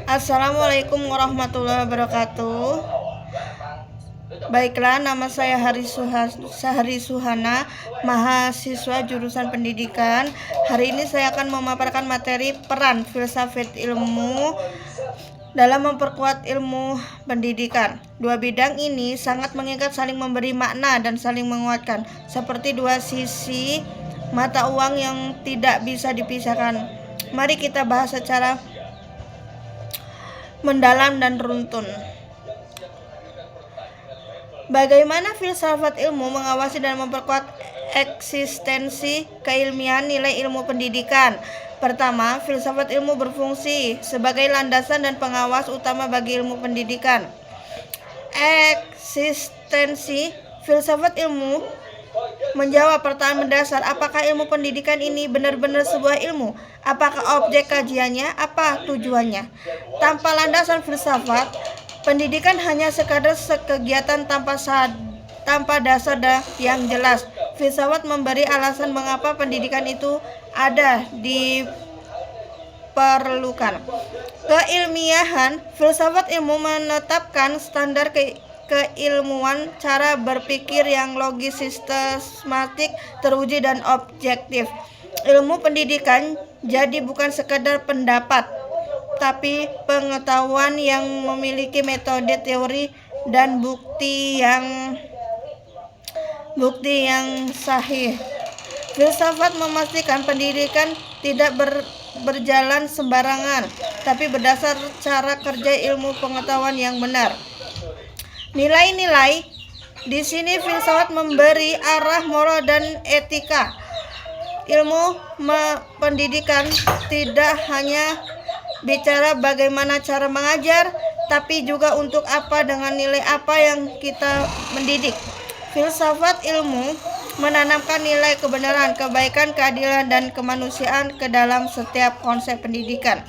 Assalamualaikum warahmatullahi wabarakatuh. Baiklah, nama saya Sahari Suhana, mahasiswa jurusan pendidikan. Hari ini saya akan memaparkan materi peran filsafat ilmu dalam memperkuat ilmu pendidikan. Dua bidang ini sangat mengikat, saling memberi makna dan saling menguatkan, seperti dua sisi mata uang yang tidak bisa dipisahkan. Mari kita bahas secara mendalam dan runtun. Bagaimana filsafat ilmu mengawasi dan memperkuat eksistensi keilmiahan nilai ilmu pendidikan? Pertama, filsafat ilmu berfungsi sebagai landasan dan pengawas utama bagi ilmu pendidikan. Eksistensi filsafat ilmu menjawab pertanyaan mendasar, apakah ilmu pendidikan ini benar-benar sebuah ilmu? Apakah objek kajiannya? Apa tujuannya? Tanpa landasan filsafat, pendidikan hanya sekadar kegiatan tanpa dasar yang jelas. Filsafat memberi alasan mengapa pendidikan itu ada diperlukan. Keilmiahan, filsafat ilmu menetapkan standar keilmuan, cara berpikir yang logis, sistematik, teruji, dan objektif. Ilmu pendidikan jadi bukan sekadar pendapat, tapi pengetahuan yang memiliki metode, teori, dan bukti yang sahih. Filsafat memastikan pendidikan tidak berjalan sembarangan, tapi berdasar cara kerja ilmu pengetahuan yang benar. Nilai-nilai di sini filsafat memberi arah moral dan etika. Ilmu pendidikan tidak hanya bicara bagaimana cara mengajar, tapi juga untuk apa, dengan nilai apa yang kita mendidik. Filsafat ilmu menanamkan nilai kebenaran, kebaikan, keadilan, dan kemanusiaan ke dalam setiap konsep pendidikan.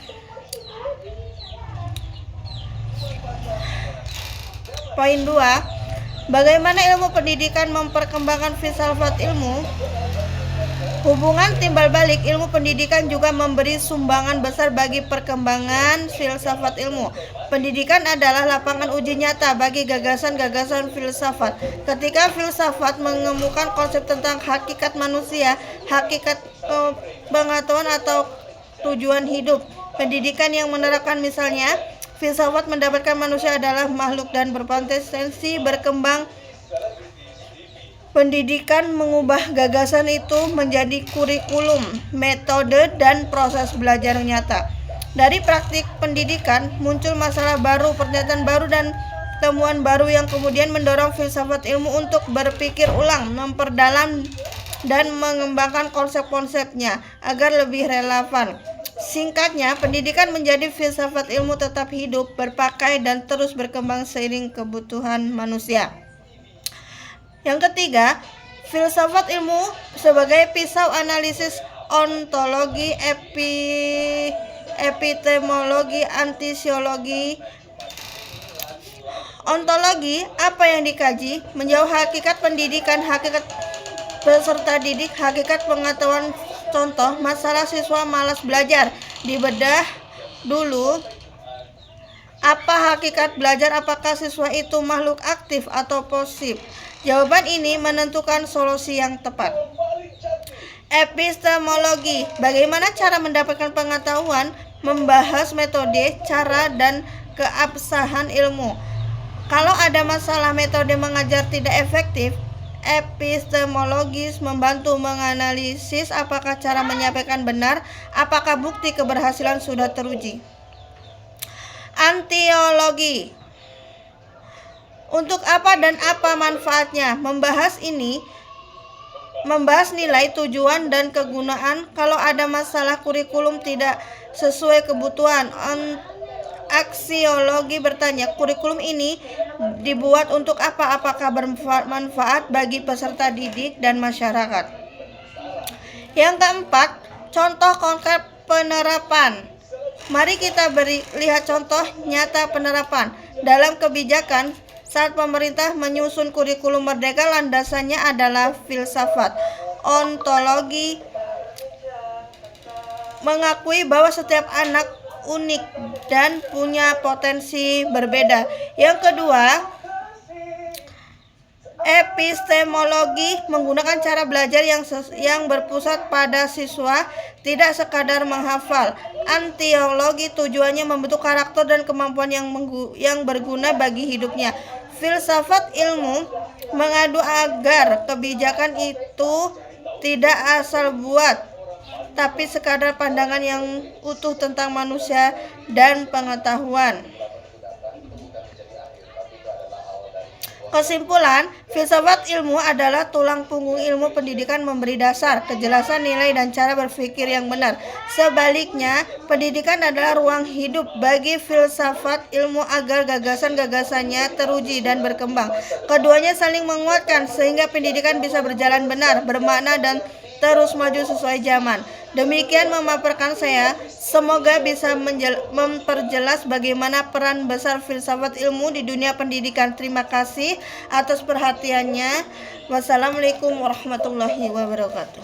Poin 2. Bagaimana ilmu pendidikan memperkembangkan filsafat ilmu? Hubungan timbal balik, ilmu pendidikan juga memberi sumbangan besar bagi perkembangan filsafat ilmu. Pendidikan adalah lapangan uji nyata bagi gagasan-gagasan filsafat. Ketika filsafat menemukan konsep tentang hakikat manusia, hakikat pengetahuan atau tujuan hidup, pendidikan yang menerapkan misalnya, filsafat mendapatkan manusia adalah makhluk dan berpotensi berkembang. Pendidikan mengubah gagasan itu menjadi kurikulum, metode, dan proses belajar nyata. Dari praktik pendidikan muncul masalah baru, pernyataan baru, dan temuan baru yang kemudian mendorong filsafat ilmu untuk berpikir ulang, memperdalam, dan mengembangkan konsep-konsepnya agar lebih relevan. Singkatnya, pendidikan menjadi filsafat ilmu tetap hidup, berpakai, dan terus berkembang seiring kebutuhan manusia. Yang ketiga, filsafat ilmu sebagai pisau analisis ontologi, epistemologi, antisiologi. Ontologi, apa yang dikaji, menjauh hakikat pendidikan, hakikat peserta didik, hakikat pengetahuan. Contoh, masalah siswa malas belajar, dibedah dulu. Apa hakikat belajar? Apakah siswa itu makhluk aktif atau pasif? Jawaban ini menentukan solusi yang tepat. Epistemologi, bagaimana cara mendapatkan pengetahuan, membahas metode, cara, dan keabsahan ilmu. Kalau ada masalah metode mengajar tidak efektif, epistemologis membantu menganalisis apakah cara menyampaikan benar, apakah bukti keberhasilan sudah teruji. Antiologi, untuk apa dan apa manfaatnya? Membahas nilai, tujuan, dan kegunaan. Kalau ada masalah kurikulum tidak sesuai kebutuhan, aksiologi bertanya, kurikulum ini dibuat untuk apa? Apakah bermanfaat bagi peserta didik dan masyarakat? Yang keempat, contoh konkret penerapan. Mari kita lihat contoh nyata penerapan. Dalam kebijakan, saat pemerintah menyusun kurikulum merdeka, landasannya adalah filsafat. Ontologi mengakui bahwa setiap anak unik dan punya potensi berbeda. Yang kedua, epistemologi menggunakan cara belajar yang berpusat pada siswa, tidak sekadar menghafal. Antiologi tujuannya membentuk karakter dan kemampuan yang berguna bagi hidupnya. Filsafat ilmu mengadu agar kebijakan itu tidak asal buat, tapi sekadar pandangan yang utuh tentang manusia dan pengetahuan. Kesimpulan, filsafat ilmu adalah tulang punggung ilmu pendidikan, memberi dasar, kejelasan nilai dan cara berpikir yang benar. Sebaliknya, pendidikan adalah ruang hidup bagi filsafat ilmu agar gagasan-gagasannya teruji dan berkembang. Keduanya saling menguatkan sehingga pendidikan bisa berjalan benar, bermakna dan terus maju sesuai zaman. Demikian memaparkan saya. Semoga bisa memperjelas bagaimana peran besar filsafat ilmu di dunia pendidikan. Terima kasih atas perhatiannya. Wassalamualaikum warahmatullahi wabarakatuh.